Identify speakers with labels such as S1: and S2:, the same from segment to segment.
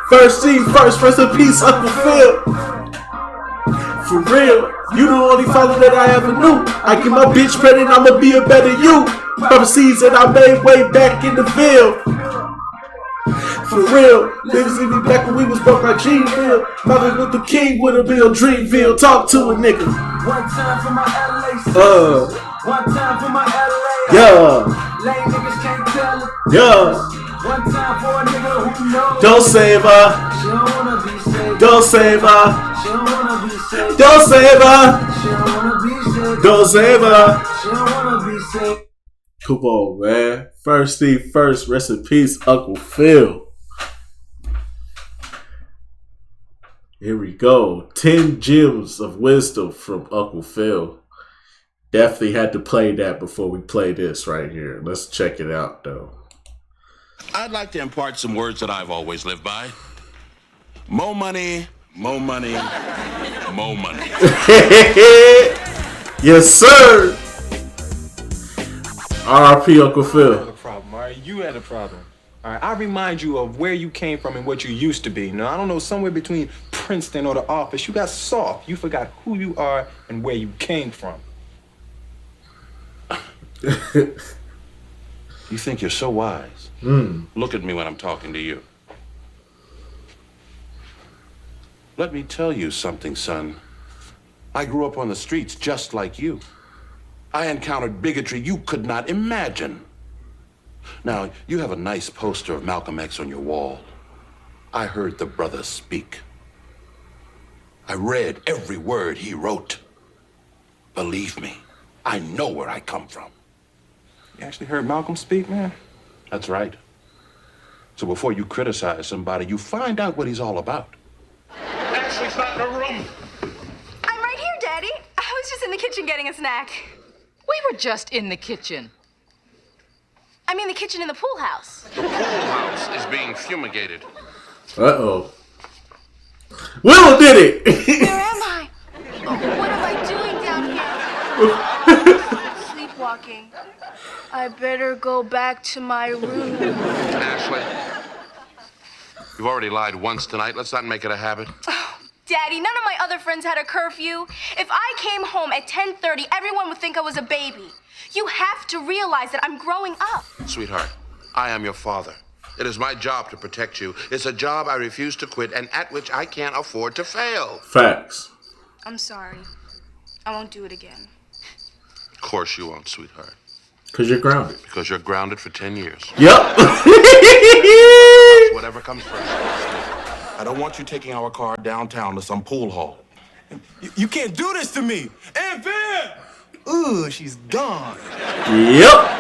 S1: First thing first, rest in peace, Uncle Phil. For real, you the only father that I ever knew. I get my bitch pregnant, I'ma be a better you. Prophecies that I made way back in the field. For real, niggas see me back when we was broke like Gville. Martin Luther King would have been on Dreamville. Talk to a nigga.
S2: One time for my LA One time for my LA.
S1: Yeah.
S2: Lame niggas can't tell it.
S1: Yeah.
S2: One time for a nigga who knows.
S1: Don't save her.
S2: She don't wanna be saved.
S1: Don't save her.
S2: She don't wanna be saved.
S1: Don't save her.
S2: She don't wanna be saved.
S1: Don't save her.
S2: She don't wanna be saved.
S1: Come on, man. First thing first, rest in peace, Uncle Phil. Here we go. 10 gems of wisdom from Uncle Phil. Definitely had to play that before we play this right here. Let's check it out, though.
S3: I'd like to impart some words that I've always lived by. Mo money, mo money, mo money.
S1: Yes, sir. R.I.P. Uncle Phil.
S4: You had a problem, all right? You had a problem. All right, I remind you of where you came from and what you used to be. Now, I don't know, somewhere between Princeton or the office, you got soft. You forgot who you are and where you came from.
S3: You think you're so wise. Look at me when I'm talking to you. Let me tell you something, son. I grew up on the streets just like you. I encountered bigotry you could not imagine. Now, you have a nice poster of Malcolm X on your wall. I heard the brother speak. I read every word he wrote. Believe me, I know where I come from.
S4: You actually heard Malcolm speak, man?
S3: That's right. So before you criticize somebody, you find out what he's all about. Ashley's not in her room.
S5: I'm right here, Daddy. I was just in the kitchen getting a snack.
S6: We were just in the kitchen.
S5: I mean the kitchen in the pool house.
S3: The pool house is being fumigated.
S1: Uh-oh. Willow did it!
S5: Where am I? What am I doing down here? Sleepwalking. I better go back to my room.
S3: Ashley, you've already lied once tonight. Let's not make it a habit.
S5: Oh, Daddy, none of my other friends had a curfew. If I came home at 10:30, everyone would think I was a baby. You have to realize that I'm growing up.
S3: Sweetheart, I am your father. It is my job to protect you. It's a job I refuse to quit and at which I can't afford to fail.
S1: Facts.
S5: I'm sorry. I won't do it again.
S3: Of course you won't, sweetheart.
S1: Because you're grounded.
S3: Because you're grounded for 10 years.
S1: Yep.
S3: Whatever comes first. I don't want you taking our car downtown to some pool hall.
S4: You can't do this to me! Aunt Viv! Ooh, she's gone.
S1: Yep.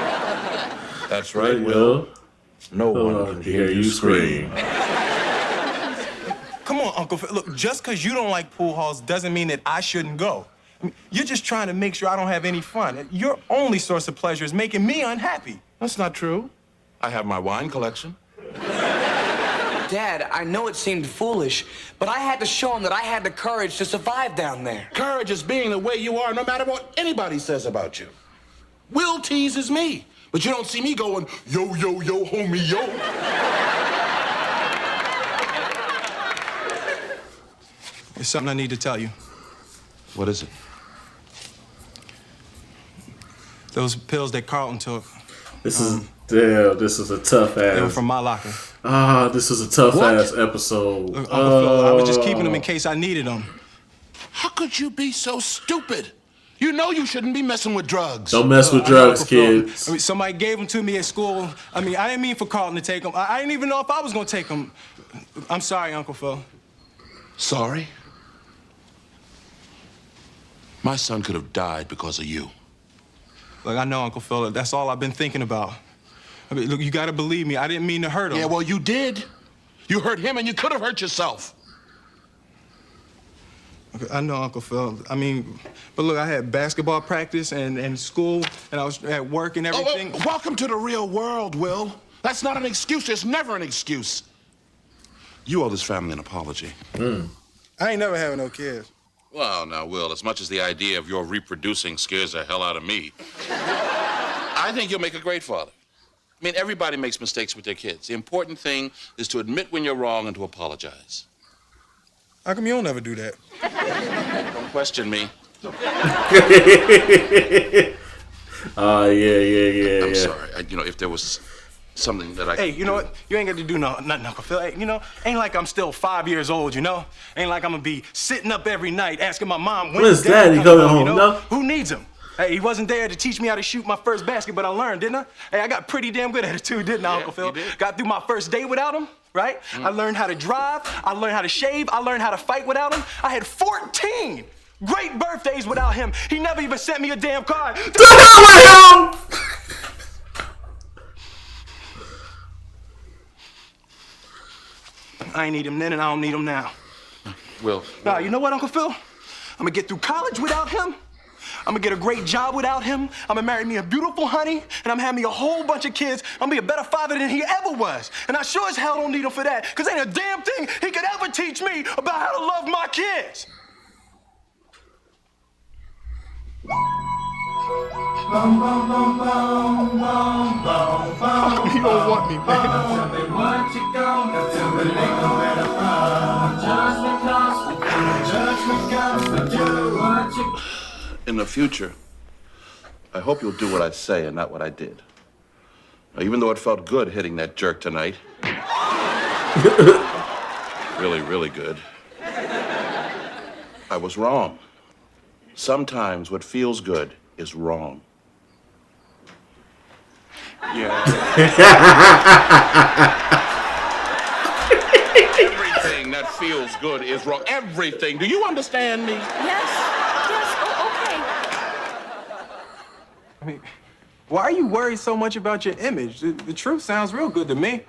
S3: That's right, Will. No one can
S1: Hear you scream.
S4: Come on, Uncle Phil. Look, just because you don't like pool halls doesn't mean that I shouldn't go. I mean, you're just trying to make sure I don't have any fun. Your only source of pleasure is making me unhappy.
S3: That's not true. I have my wine collection.
S7: Dad, I know it seemed foolish, but I had to show him that I had the courage to survive down there.
S3: Courage is being the way you are no matter what anybody says about you. Will teases me, but you don't see me going, yo, yo, yo, homie, yo.
S4: There's something I need to tell you.
S3: What is it?
S4: Those pills that Carlton took.
S1: This is this is a tough ass.
S4: They were from my locker.
S1: This is a tough ass episode.
S4: Look, Uncle Phil, I was just keeping them in case I needed them.
S3: How could you be so stupid? You know you shouldn't be messing with drugs.
S1: Don't mess with drugs,
S4: Uncle Phil,
S1: kids.
S4: I mean, somebody gave them to me at school. I mean, I didn't mean for Carlton to take them. I didn't even know if I was gonna take them. I'm sorry, Uncle Phil.
S3: Sorry? My son could have died because of you.
S4: Look, I know, Uncle Phil. That's all I've been thinking about. I mean, look, you gotta believe me. I didn't mean to hurt him.
S3: Yeah, well, you did. You hurt him and you could have hurt yourself.
S4: Okay, I know, Uncle Phil. I mean, but look, I had basketball practice and school, and I was at work and everything.
S3: Oh, welcome to the real world, Will. That's not an excuse. It's never an excuse. You owe this family an apology.
S4: I ain't never having no kids.
S3: Well, now, Will, as much as the idea of your reproducing scares the hell out of me, I think you'll make a great father. I mean, everybody makes mistakes with their kids. The important thing is to admit when you're wrong and to apologize.
S4: How come you don't ever do that?
S3: Don't question me.
S1: Yeah.
S3: I'm sorry. If there was something that I...
S4: Hey, you know what? You ain't got to do nothing, Uncle Phil. Hey, ain't like I'm still 5 years old, Ain't like I'm going to be sitting up every night asking my mom
S1: when's Daddy coming home, no?
S4: Who needs him? Hey, he wasn't there to teach me how to shoot my first basket, but I learned, didn't I? Hey, I got pretty damn good at it too, didn't I, Uncle Phil?
S3: You did.
S4: Got through my first day without him, right? I learned how to drive. I learned how to shave. I learned how to fight without him. I had 14 great birthdays without him. He never even sent me a damn card.
S1: The hell with him!
S4: I ain't need him then, and I don't need him now.
S3: Will.
S4: Nah, you know what, Uncle Phil? I'm gonna get through college without him. I'm gonna get a great job without him. I'm gonna marry me a beautiful honey, and I'm gonna have me a whole bunch of kids. I'm gonna be a better father than he ever was. And I sure as hell don't need him for that, because ain't a damn thing he could ever teach me about how to love my kids. How come you don't want me, man?
S3: In the future, I hope you'll do what I say and not what I did. Now, even though it felt good hitting that jerk tonight. Really, really good. I was wrong. Sometimes what feels good is wrong.
S4: Yeah.
S3: Everything that feels good is wrong. Everything. Do you understand me?
S5: Yes, okay.
S4: I mean, why are you worried so much about your image? The truth sounds real good to me.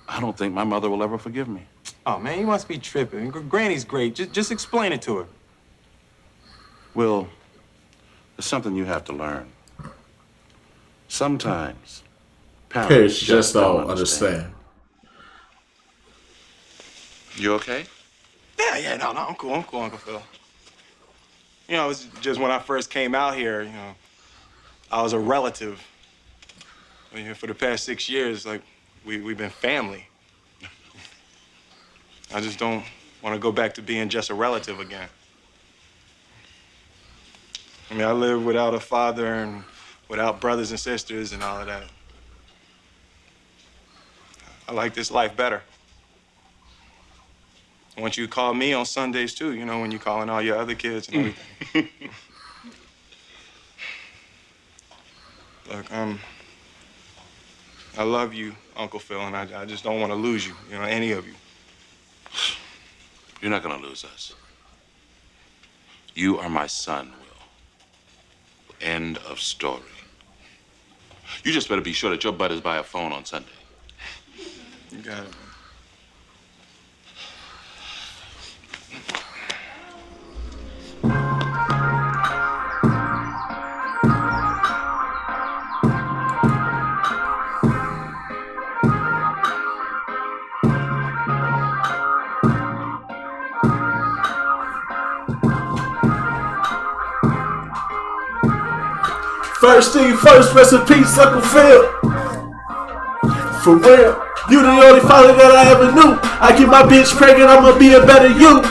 S3: I don't think my mother will ever forgive me.
S4: Oh, man, you must be tripping. Granny's great. Just explain it to her.
S3: Will, there's something you have to learn. Sometimes parents
S1: Just don't understand.
S3: You okay?
S4: Yeah, no, I'm cool, Uncle Phil. It was just when I first came out here, I was a relative. For the past 6 years, like, we've been family. I just don't want to go back to being just a relative again. I mean, I live without a father and without brothers and sisters and all of that. I like this life better. I want you to call me on Sundays, too, when you're calling all your other kids and everything. Look, I love you, Uncle Phil, and I just don't want to lose you, any of you.
S3: You're not gonna lose us. You are my son, Will. End of story. You just better be sure that your butt is by a phone on Sunday.
S4: You got it.
S1: First thing first, rest in peace, Uncle Phil. For real, you the only father that I ever knew. I get my bitch pregnant, I'ma be a better you.